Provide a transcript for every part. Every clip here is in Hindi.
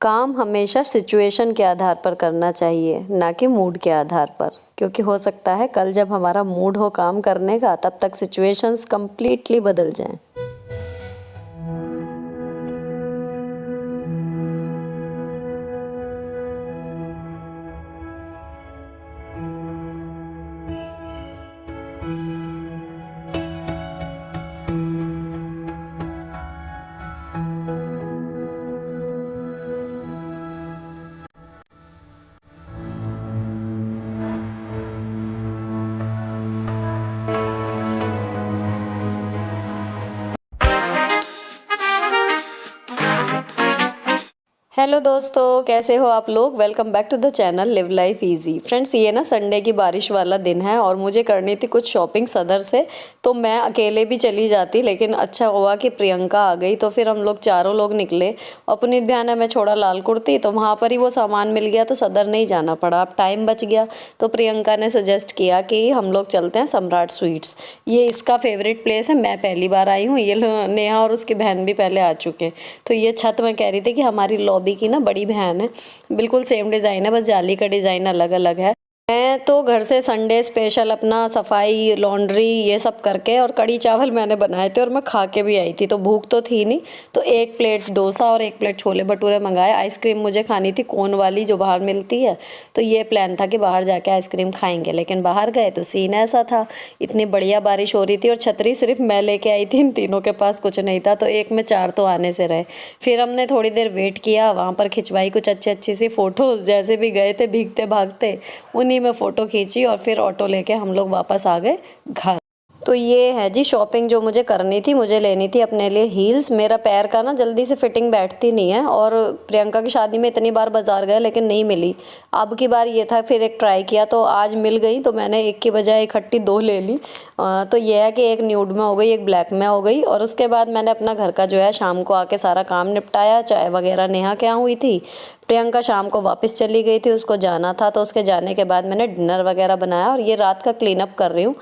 काम हमेशा सिचुएशन के आधार पर करना चाहिए, ना कि मूड के आधार पर, क्योंकि हो सकता है कल जब हमारा मूड हो काम करने का तब तक सिचुएशंस कंप्लीटली बदल जाएं। हेलो दोस्तों, कैसे हो आप लोग। Welcome back to the channel live life easy. Friends, ये ना संडे की बारिश वाला दिन है और मुझे करनी थी कुछ शॉपिंग सदर से, तो मैं अकेले भी चली जाती, लेकिन अच्छा हुआ कि प्रियंका आ गई तो फिर हम लोग चारों लोग निकले। अपनी ध्यान है, मैं छोड़ा लाल कुर्ती, तो वहाँ पर ही वो सामान मिल गया तो सदर नहीं जाना पड़ा, अब टाइम बच गया। तो प्रियंका ने सजेस्ट किया कि हम लोग चलते हैं सम्राट स्वीट्स, ये इसका फेवरेट प्लेस है। मैं पहली बार आई हूँ, ये नेहा और उसकी बहन भी पहले आ चुके। तो ये छत में कह रही थी कि हमारी लॉबी की ना बड़ी बहन है, बिल्कुल सेम डिज़ाइन है, बस जाली का डिज़ाइन अलग अलग है। मैं तो घर से संडे स्पेशल अपना सफाई लॉन्ड्री ये सब करके और कड़ी चावल मैंने बनाए थे और मैं खा के भी आई थी, तो भूख तो थी नहीं, तो एक प्लेट डोसा और एक प्लेट छोले भटूरे मंगाए। आइसक्रीम मुझे खानी थी कोन वाली जो बाहर मिलती है, तो ये प्लान था कि बाहर जाके आइसक्रीम खाएंगे, लेकिन बाहर गए तो सीन ऐसा था, इतनी बढ़िया बारिश हो रही थी और छतरी सिर्फ मैं लेके आई थी, इन तीनों के पास कुछ नहीं था, तो एक में चार तो आने से रहे। फिर हमने थोड़ी देर वेट किया, वहाँ पर खिंचवाई कुछ अच्छी अच्छी सी फ़ोटोज़, जैसे भी गए थे भीगते भागते उन्हीं में फ़ोटो खींची और फिर ऑटो लेके हम लोग वापस आ गए घर। तो ये है जी शॉपिंग जो मुझे करनी थी। मुझे लेनी थी अपने लिए हील्स, मेरा पैर का ना जल्दी से फिटिंग बैठती नहीं है, और प्रियंका की शादी में इतनी बार बाज़ार गए लेकिन नहीं मिली। अब की बार ये था, फिर एक ट्राई किया तो आज मिल गई, तो मैंने एक की बजाय इकट्ठी दो ले ली। तो ये है कि एक न्यूड में हो गई, एक ब्लैक में हो गई। और उसके बाद मैंने अपना घर का जो है शाम को आके सारा काम निपटाया। चाय वगैरह नेहा के यहाँ हुई थी, प्रियंका शाम को वापस चली गई थी, उसको जाना था, तो उसके जाने के बाद मैंने डिनर वगैरह बनाया और ये रात का क्लीन अप कर रही हूँ।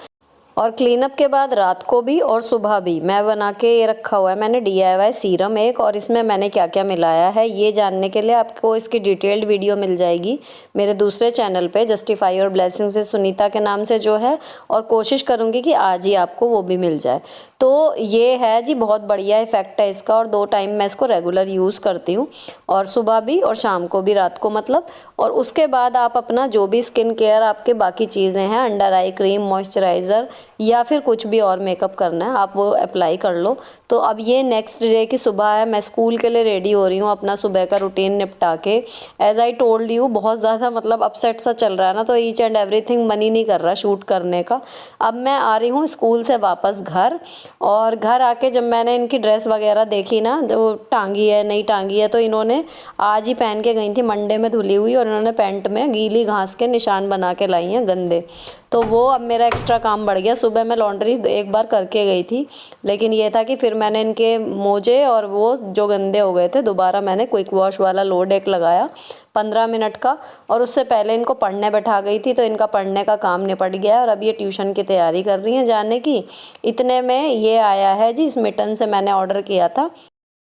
और क्लीनअप के बाद रात को भी और सुबह भी मैं बना के ये रखा हुआ है मैंने DIY सीरम एक, और इसमें मैंने क्या क्या मिलाया है ये जानने के लिए आपको इसकी डिटेल्ड वीडियो मिल जाएगी मेरे दूसरे चैनल पे, justify your blessings with Sunita के नाम से जो है, और कोशिश करूँगी कि आज ही आपको वो भी मिल जाए। तो ये है जी, बहुत बढ़िया इफ़ेक्ट है इसका, और 2 टाइम मैं इसको रेगुलर यूज़ करती हूँ, और सुबह भी और शाम को भी, रात को मतलब। और उसके बाद आप अपना जो भी स्किन केयर आपके बाकी चीज़ें हैं, अंडर आई क्रीम, मॉइस्चराइज़र या फिर कुछ भी और मेकअप करना है आप वो अप्लाई कर लो। तो अब ये नेक्स्ट डे की सुबह है, मैं स्कूल के लिए रेडी हो रही हूँ, अपना सुबह का रूटीन निपटा के। एज आई टोल्ड यू, बहुत ज़्यादा मतलब अपसेट सा चल रहा है ना, तो ईच एंड एवरीथिंग मन ही नहीं कर रहा शूट करने का। अब मैं आ रही हूँ स्कूल से वापस घर, और घर आके जब मैंने इनकी ड्रेस वगैरह देखी ना, जो टांगी है नहीं टांगी है, तो इन्होंने आज ही पहन के गई थी मंडे में धुली हुई, और इन्होंने पैंट में गीली घास के निशान बना के लाई हैं गंदे। तो वो अब मेरा एक्स्ट्रा काम बढ़ गया। सुबह मैं लॉन्ड्री एक बार करके गई थी, लेकिन ये था कि फिर मैंने इनके मोजे और वो जो गंदे हो गए थे, दोबारा मैंने क्विक वॉश वाला लोड एक लगाया 15 मिनट का, और उससे पहले इनको पढ़ने बैठा गई थी, तो इनका पढ़ने का काम निपट गया और अब ये ट्यूशन की तैयारी कर रही हैं जाने की। इतने में ये आया है जी, इस मिटन से मैंने ऑर्डर किया था,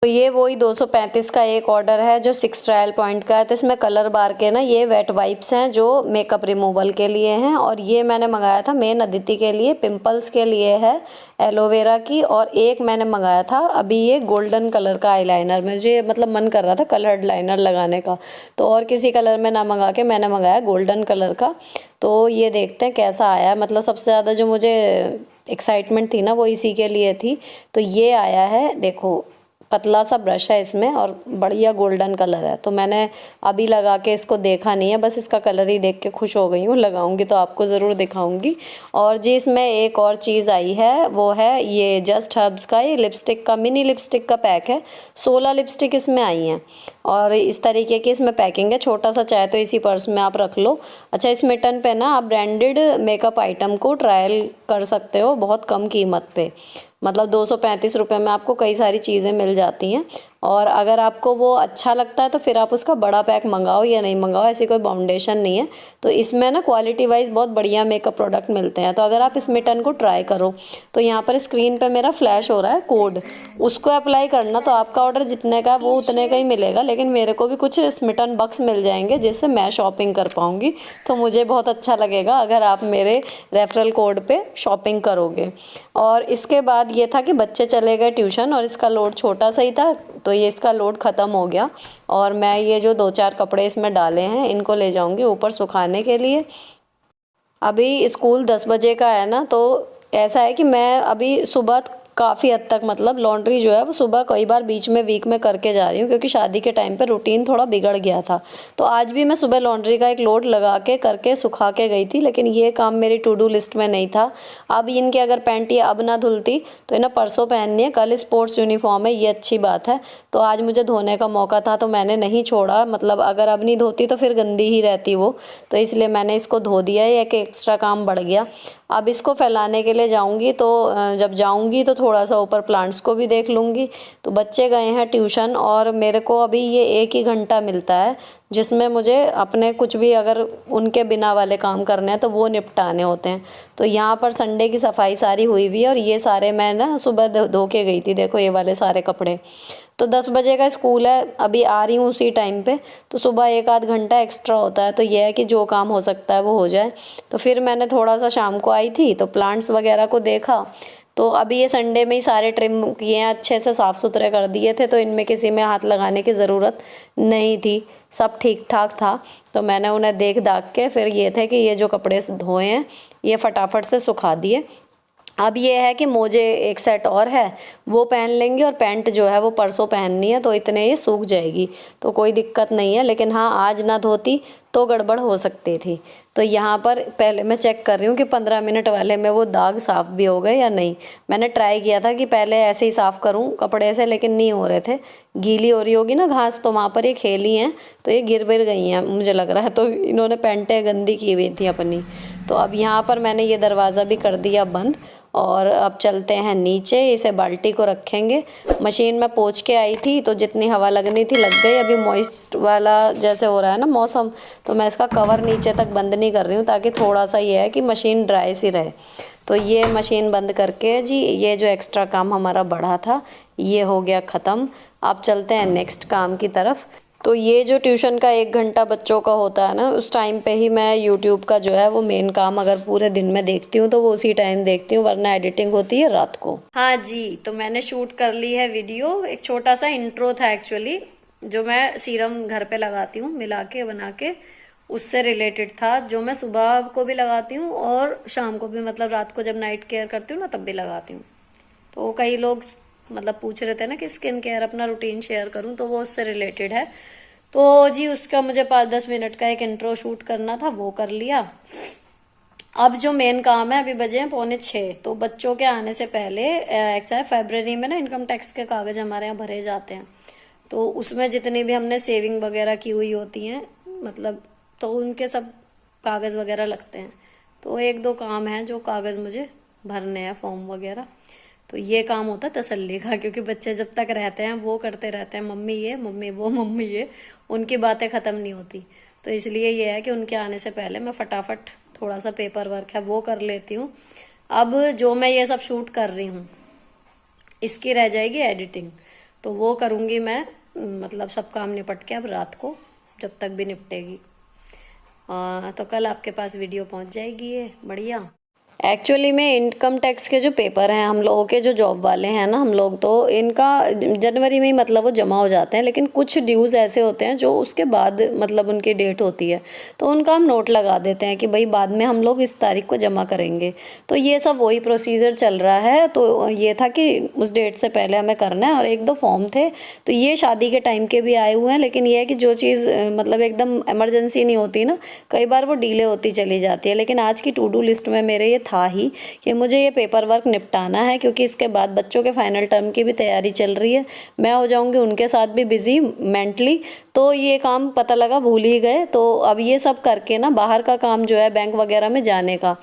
तो ये वही 235 का एक ऑर्डर है जो 6 ट्रायल पॉइंट का है। तो इसमें कलर बार के ना ये वेट वाइप्स हैं जो मेकअप रिमूवल के लिए हैं, और ये मैंने मंगाया था मेन अदिति के लिए, पिंपल्स के लिए है एलोवेरा की, और एक मैंने मंगाया था अभी ये गोल्डन कलर का आईलाइनर। मुझे मतलब मन कर रहा था कलर्ड लाइनर लगाने का, तो और किसी कलर में ना मंगा के मैंने मंगाया गोल्डन कलर का। तो ये देखते हैं कैसा आया है, मतलब सबसे ज़्यादा जो मुझे एक्साइटमेंट थी ना वो इसी के लिए थी। तो ये आया है, देखो पतला सा ब्रश है इसमें और बढ़िया गोल्डन कलर है। तो मैंने अभी लगा के इसको देखा नहीं है, बस इसका कलर ही देख के खुश हो गई हूँ। लगाऊंगी तो आपको ज़रूर दिखाऊंगी। और जी इसमें एक और चीज़ आई है, वो है ये जस्ट हर्ब्स का ये लिपस्टिक का मिनी लिपस्टिक का पैक है। 16 लिपस्टिक इसमें आई हैं और इस तरीके की इसमें पैकिंग है, छोटा सा, चाहे तो इसी पर्स में आप रख लो। अच्छा, इस मिटन पे ना आप ब्रांडेड मेकअप आइटम को ट्रायल कर सकते हो बहुत कम कीमत पे, मतलब 235 रुपये में आपको कई सारी चीज़ें मिल जाती हैं। और अगर आपको वो अच्छा लगता है तो फिर आप उसका बड़ा पैक मंगाओ या नहीं मंगाओ, ऐसी कोई बाउंडेशन नहीं है। तो इसमें ना क्वालिटी वाइज बहुत बढ़िया मेकअप प्रोडक्ट मिलते हैं। तो अगर आप इस मिटन को ट्राई करो तो यहाँ पर स्क्रीन पे मेरा फ्लैश हो रहा है कोड, उसको अप्लाई करना। तो आपका ऑर्डर जितने का है वो उतने का ही मिलेगा, लेकिन मेरे को भी कुछ स्मिटन बक्स मिल जाएंगे जिससे मैं शॉपिंग कर पाऊँगी। तो मुझे बहुत अच्छा लगेगा अगर आप मेरे रेफरल कोड पे शॉपिंग करोगे। और इसके बाद ये था कि बच्चे चले गए ट्यूशन और इसका लोड छोटा सा ही था, तो ये इसका लोड ख़त्म हो गया। और मैं ये जो 2-4 कपड़े इसमें डाले हैं इनको ले जाऊंगी ऊपर सुखाने के लिए। अभी स्कूल 10 बजे का है ना, तो ऐसा है कि मैं अभी सुबह काफ़ी हद तक मतलब लॉन्ड्री जो है वो सुबह कई बार बीच में वीक में करके जा रही हूँ, क्योंकि शादी के टाइम पे रूटीन थोड़ा बिगड़ गया था। तो आज भी मैं सुबह लॉन्ड्री का एक लोड लगा के करके सुखा के गई थी, लेकिन ये काम मेरी टू डू लिस्ट में नहीं था। अब इनके अगर पैंट ये अब ना धुलती तो इन्हें परसों पहननी है, कल स्पोर्ट्स यूनिफॉर्म है, ये अच्छी बात है। तो आज मुझे धोने का मौका था तो मैंने नहीं छोड़ा, मतलब अगर अब नहीं धोती तो फिर गंदी ही रहती वो, तो इसलिए मैंने इसको धो दिया है। एक एक्स्ट्रा काम बढ़ गया। अब इसको फैलाने के लिए जाऊंगी, तो जब जाऊंगी तो थोड़ा सा ऊपर प्लांट्स को भी देख लूँगी। तो बच्चे गए हैं ट्यूशन और मेरे को अभी ये 1 ही घंटा मिलता है जिसमें मुझे अपने कुछ भी अगर उनके बिना वाले काम करने हैं तो वो निपटाने होते हैं। तो यहाँ पर संडे की सफाई सारी हुई हुई है और ये सारे मैं ना सुबह धो के गई थी, देखो ये वाले सारे कपड़े। तो 10 बजे का स्कूल है, अभी आ रही हूँ उसी टाइम पे, तो सुबह 1 आध घंटा एक्स्ट्रा होता है। तो ये है कि जो काम हो सकता है वो हो जाए। तो फिर मैंने थोड़ा सा शाम को आई थी तो प्लांट्स वगैरह को देखा। तो अभी ये संडे में ही सारे ट्रिम किए हैं, अच्छे से साफ़ सुथरे कर दिए थे, तो इनमें किसी में हाथ लगाने की ज़रूरत नहीं थी, सब ठीक ठाक था। तो मैंने उन्हें देख दाख के फिर ये थे कि ये जो कपड़े धोए हैं ये फटाफट से सुखा दिए। अब ये है कि मोजे एक सेट और है वो पहन लेंगे और पैंट जो है वो परसों पहननी है, तो इतने ये सूख जाएगी, तो कोई दिक्कत नहीं है। लेकिन हाँ, आज ना धोती तो गड़बड़ हो सकती थी। तो यहाँ पर पहले मैं चेक कर रही हूँ कि 15 मिनट वाले में वो दाग साफ़ भी हो गए या नहीं। मैंने ट्राई किया था कि पहले ऐसे ही साफ़ करूँ कपड़े से, लेकिन नहीं हो रहे थे। गीली हो रही होगी ना घास, तो वहाँ पर ये खेली हैं तो ये गिर विर गई हैं मुझे लग रहा है, तो इन्होंने पैंटें गंदी की हुई थी अपनी। तो अब यहाँ पर मैंने ये दरवाज़ा भी कर दिया बंद और अब चलते हैं नीचे, इसे बाल्टी को रखेंगे। मशीन में पोंछ के आई थी तो जितनी हवा लगनी थी लग गई। अभी मॉइस्ट वाला जैसे हो रहा है ना मौसम, तो मैं इसका कवर नीचे तक बंद नहीं कर रही हूँ ताकि थोड़ा सा ये है कि मशीन ड्राई सी रहे। तो ये मशीन बंद करके जी, ये जो एक्स्ट्रा काम हमारा बढ़ा था ये हो गया ख़त्म। अब चलते हैं नेक्स्ट काम की तरफ। तो ये जो ट्यूशन का 1 घंटा बच्चों का होता है ना, उस टाइम पे ही मैं यूट्यूब का जो है वो मेन काम अगर पूरे दिन में देखती हूँ तो वो उसी टाइम देखती हूँ, वरना एडिटिंग होती है रात को। हाँ जी, तो मैंने शूट कर ली है वीडियो। एक छोटा सा इंट्रो था एक्चुअली, जो मैं सीरम घर पे लगाती हूँ मिला के बना के, उससे रिलेटेड था, जो मैं सुबह को भी लगाती हूँ और शाम को भी, मतलब रात को जब नाइट केयर करती हूँ ना तब भी लगाती हूँ। तो कई लोग मतलब पूछ रहे थे ना कि स्किन केयर अपना रूटीन शेयर करूं, तो वो उससे रिलेटेड है। तो जी उसका मुझे 5-10 मिनट का एक इंट्रो शूट करना था, वो कर लिया। अब जो मेन काम है, अभी बजे हैं 5:45, तो बच्चों के आने से पहले ऐसा फरवरी में ना इनकम टैक्स के कागज हमारे यहाँ भरे जाते हैं। तो उसमें जितनी भी हमने सेविंग वगैरह की हुई होती हैं, मतलब तो उनके सब कागज वगैरह लगते हैं। तो 1-2 काम है जो कागज मुझे भरने हैं, फॉर्म वगैरह। तो ये काम होता है तसल्ली का, क्योंकि बच्चे जब तक रहते हैं वो करते रहते हैं मम्मी ये मम्मी वो मम्मी ये, उनकी बातें ख़त्म नहीं होती। तो इसलिए ये है कि उनके आने से पहले मैं फटाफट थोड़ा सा पेपर वर्क है वो कर लेती हूँ। अब जो मैं ये सब शूट कर रही हूँ इसकी रह जाएगी एडिटिंग, तो वो करूँगी मैं, मतलब सब काम निपट के अब रात को जब तक भी निपटेगी। तो कल आपके पास वीडियो पहुँच जाएगी ये बढ़िया। एक्चुअली में इनकम टैक्स के जो पेपर हैं हम लोगों के, जो जॉब वाले हैं ना हम लोग, तो इनका जनवरी में ही मतलब वो जमा हो जाते हैं। लेकिन कुछ ड्यूज़ ऐसे होते हैं जो उसके बाद मतलब उनकी डेट होती है, तो उनका हम नोट लगा देते हैं कि भाई बाद में हम लोग इस तारीख को जमा करेंगे। तो ये सब वही प्रोसीजर चल रहा है। तो ये था कि उस डेट से पहले हमें करना है। और 1-2 फॉर्म थे, तो ये शादी के टाइम के भी आए हुए हैं। लेकिन ये है कि जो चीज़ मतलब एकदम इमरजेंसी नहीं होती ना, कई बार वो डिले होती चली जाती है। लेकिन आज की टू डू लिस्ट में मेरे ये था ही कि मुझे ये पेपर वर्क निपटाना है, क्योंकि इसके बाद बच्चों के फाइनल टर्म की भी तैयारी चल रही है। मैं हो जाऊंगी उनके साथ भी बिज़ी मेंटली, तो ये काम पता लगा भूल ही गए। तो अब ये सब करके ना बाहर का काम जो है बैंक वगैरह में जाने का,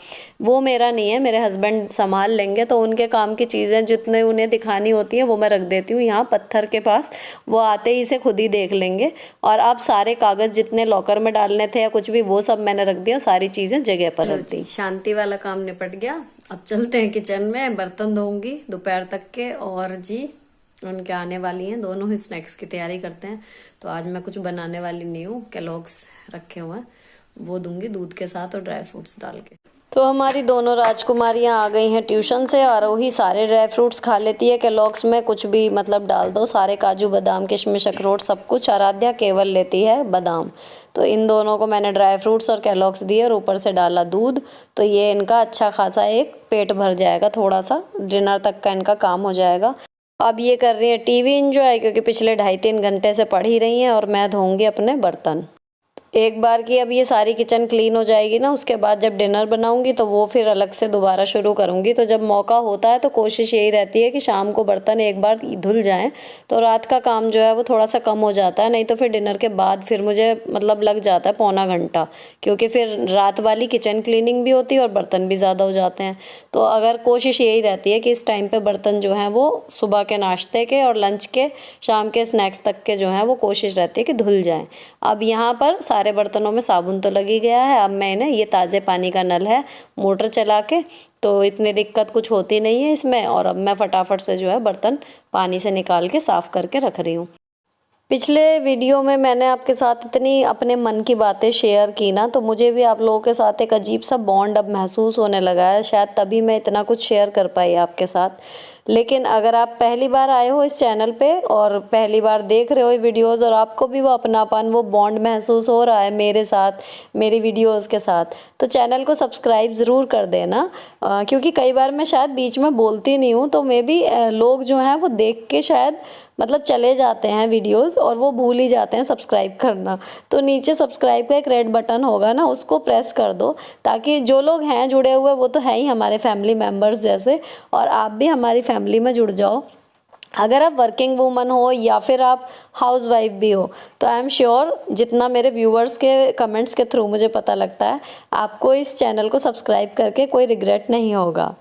वो मेरा नहीं है, मेरे हस्बैंड संभाल लेंगे। तो उनके काम की चीज़ें जितने उन्हें दिखानी होती हैं वो मैं रख देती हूँ यहाँ पत्थर के पास, वो आते ही इसे खुद ही देख लेंगे। और अब सारे कागज़ जितने लॉकर में डालने थे या कुछ भी, वो सब मैंने रख दिया, सारी चीज़ें जगह पर रख दी। शांति वाला काम निपट गया। अब चलते हैं किचन में, बर्तन धोऊंगी दोपहर तक के। और जी उनके आने वाली हैं, दोनों ही स्नैक्स की तैयारी करते हैं। तो आज मैं कुछ बनाने वाली नहीं हूँ, केलॉग्स रखे हुए हैं वो दूंगी दूध के साथ और ड्राई फ्रूट्स डाल के। तो हमारी दोनों राजकुमारियाँ आ गई हैं ट्यूशन से। आरोही सारे ड्राई फ्रूट्स खा लेती है, केलॉग्स में कुछ भी मतलब डाल दो, सारे काजू बादाम किशमिश अखरोट सब कुछ। आराध्या केवल लेती है बादाम। तो इन दोनों को मैंने ड्राई फ्रूट्स और केलॉग्स दिए और ऊपर से डाला दूध। तो ये इनका अच्छा खासा एक पेट भर जाएगा, थोड़ा सा डिनर तक का इनका काम हो जाएगा। अब ये कर रही है टीवी एंजॉय, क्योंकि पिछले 2.5-3 घंटे से पढ़ ही रही हैं। और मैं धोऊंगी अपने बर्तन एक बार की। अब ये सारी किचन क्लीन हो जाएगी ना, उसके बाद जब डिनर बनाऊंगी तो वो फिर अलग से दोबारा शुरू करूंगी। तो जब मौका होता है तो कोशिश यही रहती है कि शाम को बर्तन एक बार धुल जाएं, तो रात का काम जो है वो थोड़ा सा कम हो जाता है। नहीं तो फिर डिनर के बाद फिर मुझे मतलब लग जाता है पौना घंटा, क्योंकि फिर रात वाली किचन क्लीनिंग भी होती है और बर्तन भी ज़्यादा हो जाते हैं। तो अगर कोशिश यही रहती है कि इस टाइम पर बर्तन जो हैं वो सुबह के नाश्ते के और लंच के, शाम के स्नैक्स तक के जो हैं वो कोशिश रहती है कि धुल जाएँ। अब यहाँ पर सारे बर्तनों में साबुन तो लगी गया है। अब मैंने ये ताज़े पानी का नल है, मोटर चला के, तो इतनी दिक्कत कुछ होती नहीं है इसमें। और अब मैं फटाफट से जो है बर्तन पानी से निकाल के साफ़ करके रख रही हूँ। पिछले वीडियो में मैंने आपके साथ इतनी अपने मन की बातें शेयर की ना, तो मुझे भी आप लोगों के साथ एक अजीब सा बॉन्ड अब महसूस होने लगा है। शायद तभी मैं इतना कुछ शेयर कर पाई आपके साथ। लेकिन अगर आप पहली बार आए हो इस चैनल पे और पहली बार देख रहे हो ये वीडियोस और आपको भी वो अपनापन, वो बॉन्ड महसूस हो रहा है मेरे साथ, मेरी वीडियोस के साथ, तो चैनल को सब्सक्राइब ज़रूर कर देना। क्योंकि कई बार मैं शायद बीच में बोलती नहीं हूँ, तो मे बी लोग जो हैं वो देख के शायद मतलब चले जाते हैं वीडियोस और वो भूल ही जाते हैं सब्सक्राइब करना। तो नीचे सब्सक्राइब का एक रेड बटन होगा ना, उसको प्रेस कर दो, ताकि जो लोग हैं जुड़े हुए वो तो है ही हमारे फैमिली मेम्बर्स जैसे, और आप भी हमारी फैमिली में जुड़ जाओ। अगर आप वर्किंग वूमन हो या फिर आप हाउस वाइफ भी हो, तो आई एम श्योर जितना मेरे व्यूअर्स के कमेंट्स के थ्रू मुझे पता लगता है, आपको इस चैनल को सब्सक्राइब करके कोई रिग्रेट नहीं होगा।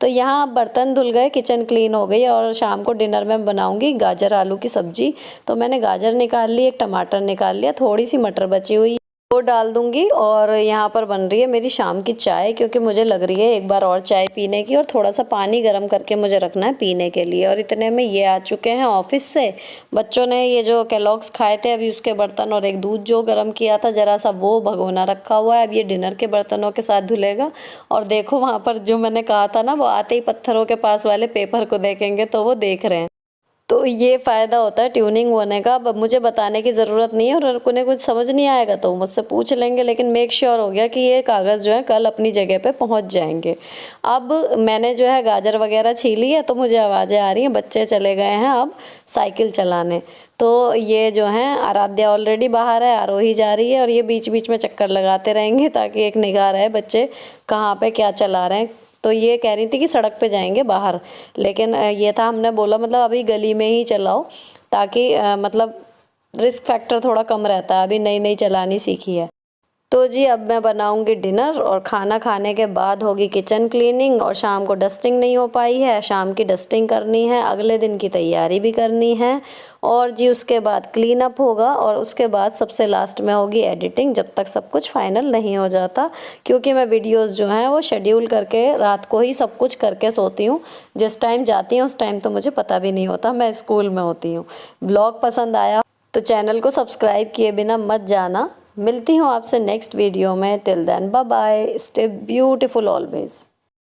तो यहाँ बर्तन धुल गए, किचन क्लीन हो गई, और शाम को डिनर में बनाऊंगी गाजर आलू की सब्जी। तो मैंने गाजर निकाल ली, एक टमाटर निकाल लिया, थोड़ी सी मटर बची हुई वो डाल दूंगी। और यहाँ पर बन रही है मेरी शाम की चाय, क्योंकि मुझे लग रही है एक बार और चाय पीने की, और थोड़ा सा पानी गर्म करके मुझे रखना है पीने के लिए। और इतने में ये आ चुके हैं ऑफिस से। बच्चों ने ये जो केलॉग्स खाए थे अभी उसके बर्तन, और एक दूध जो गर्म किया था ज़रा सा, वो भगोना रखा हुआ है। अब ये डिनर के बर्तनों के साथ धुलेगा। और देखो वहाँ पर जो मैंने कहा था ना, वो आते ही पत्थरों के पास वाले पेपर को देखेंगे, तो वो देख रहे हैं। तो ये फ़ायदा होता है ट्यूनिंग होने का। अब मुझे बताने की ज़रूरत नहीं है, और उन्हें कुछ समझ नहीं आएगा तो मुझसे पूछ लेंगे, लेकिन मेक श्योर हो गया कि ये कागज़ जो है कल अपनी जगह पे पहुंच जाएंगे। अब मैंने जो है गाजर वगैरह छीली है, तो मुझे आवाज़ें आ रही हैं, बच्चे चले गए हैं अब साइकिल चलाने। तो ये जो हैं आराध्या ऑलरेडी बाहर है, आरोही जा रही है, और ये बीच बीच में चक्कर लगाते रहेंगे ताकि एक निगाह रहे बच्चे कहाँ पर क्या चला रहे हैं। तो ये कह रही थी कि सड़क पे जाएंगे बाहर, लेकिन ये था, हमने बोला मतलब अभी गली में ही चलाओ, ताकि मतलब रिस्क फैक्टर थोड़ा कम रहता है, अभी नई नई चलानी सीखी है। तो जी अब मैं बनाऊंगी डिनर, और खाना खाने के बाद होगी किचन क्लीनिंग। और शाम को डस्टिंग नहीं हो पाई है, शाम की डस्टिंग करनी है, अगले दिन की तैयारी भी करनी है। और जी उसके बाद क्लीन अप होगा, और उसके बाद सबसे लास्ट में होगी एडिटिंग, जब तक सब कुछ फाइनल नहीं हो जाता। क्योंकि मैं वीडियोस जो हैं वो शेड्यूल करके रात को ही सब कुछ करके सोती हूँ। जिस टाइम जाती हूँ उस टाइम तो मुझे पता भी नहीं होता, मैं स्कूल में होती हूँ। ब्लॉग पसंद आया तो चैनल को सब्सक्राइब किए बिना मत जाना। मिलती हूँ आपसे नेक्स्ट वीडियो में। Till then bye bye, stay beautiful always.